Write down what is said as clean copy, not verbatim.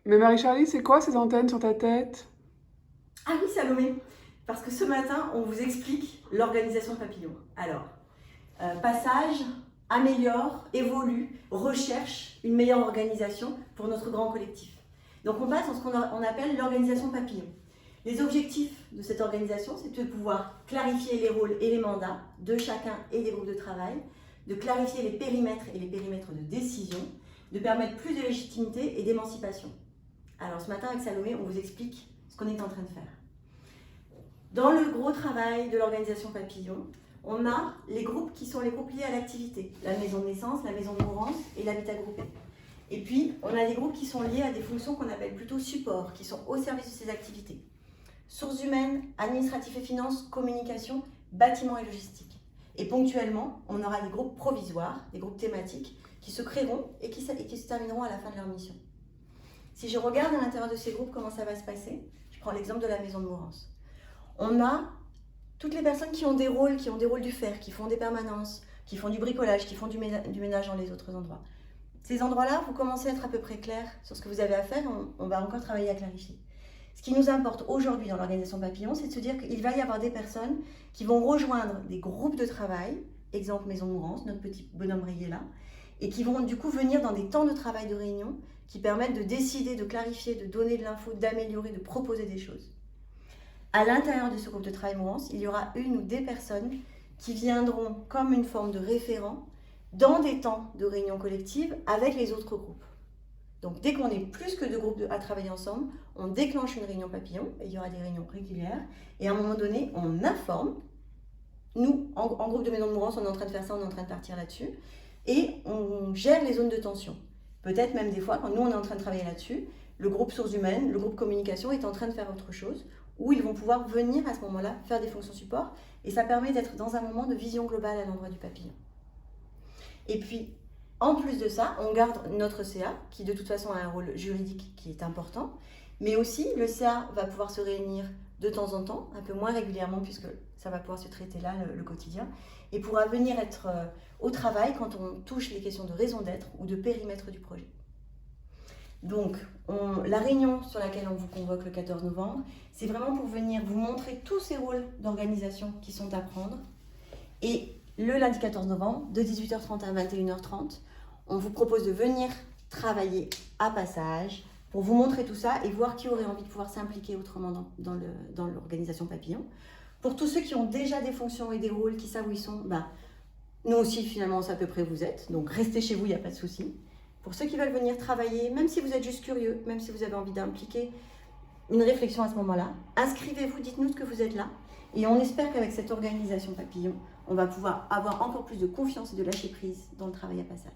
Mais Marie-Charlie, c'est quoi ces antennes sur ta tête? Ah oui, Salomé, parce que ce matin, on vous explique l'organisation papillon. Alors, passage, améliore, évolue, recherche une meilleure organisation pour notre grand collectif. Donc on passe dans ce qu'on appelle l'organisation papillon. Les objectifs de cette organisation, c'est de pouvoir clarifier les rôles et les mandats de chacun et des groupes de travail, de clarifier les périmètres et les périmètres de décision, de permettre plus de légitimité et d'émancipation. Alors ce matin avec Salomé, on vous explique ce qu'on est en train de faire. Dans le gros travail de l'organisation papillon, on a les groupes qui sont les groupes liés à l'activité, la maison de naissance, la maison de mourance et l'habitat groupé. Et puis, on a des groupes qui sont liés à des fonctions qu'on appelle plutôt support, qui sont au service de ces activités. Sources humaines, administratifs et finances, communication, bâtiments et logistique. Et ponctuellement, on aura des groupes provisoires, des groupes thématiques, qui se créeront et qui se termineront à la fin de leur mission. Si je regarde à l'intérieur de ces groupes comment ça va se passer, je prends l'exemple de la maison de mourance. On a toutes les personnes qui ont des rôles du faire, qui font des permanences, qui font du bricolage, qui font du ménage dans les autres endroits. Ces endroits-là, vous commencez à être à peu près clair sur ce que vous avez à faire, on va encore travailler à clarifier. Ce qui nous importe aujourd'hui dans l'organisation papillon, c'est de se dire qu'il va y avoir des personnes qui vont rejoindre des groupes de travail, exemple maison de mourance, notre petit bonhomme rayé là, et qui vont du coup venir dans des temps de travail de réunion qui permettent de décider, de clarifier, de donner de l'info, d'améliorer, de proposer des choses. À l'intérieur de ce groupe de travail mourance, il y aura une ou des personnes qui viendront comme une forme de référent dans des temps de réunion collective avec les autres groupes. Donc dès qu'on est plus que deux groupes à travailler ensemble, on déclenche une réunion papillon, et il y aura des réunions régulières, et à un moment donné, on informe. Nous, en groupe de maison de mourance, on est en train de faire ça, on est en train de partir là-dessus, et on gère les zones de tension. Peut-être même des fois, quand nous on est en train de travailler là-dessus, le groupe sources humaines, le groupe communication est en train de faire autre chose, où ils vont pouvoir venir à ce moment-là faire des fonctions support, et ça permet d'être dans un moment de vision globale à l'endroit du papillon. Et puis, en plus de ça, on garde notre CA, qui de toute façon a un rôle juridique qui est important, mais aussi le CA va pouvoir se réunir de temps en temps, un peu moins régulièrement puisque ça va pouvoir se traiter là, le quotidien, et pourra venir être au travail quand on touche les questions de raison d'être ou de périmètre du projet. Donc, la réunion sur laquelle on vous convoque le 14 novembre, c'est vraiment pour venir vous montrer tous ces rôles d'organisation qui sont à prendre. Et le lundi 14 novembre, de 18h30 à 21h30, on vous propose de venir travailler à Passage pour vous montrer tout ça et voir qui aurait envie de pouvoir s'impliquer autrement dans l'organisation papillon. Pour tous ceux qui ont déjà des fonctions et des rôles, qui savent où ils sont, nous aussi finalement on sait à peu près où vous êtes, donc restez chez vous, il n'y a pas de souci. Pour ceux qui veulent venir travailler, même si vous êtes juste curieux, même si vous avez envie d'impliquer une réflexion à ce moment-là, inscrivez-vous, dites-nous que vous êtes là. Et on espère qu'avec cette organisation papillon, on va pouvoir avoir encore plus de confiance et de lâcher prise dans le travail à Passage.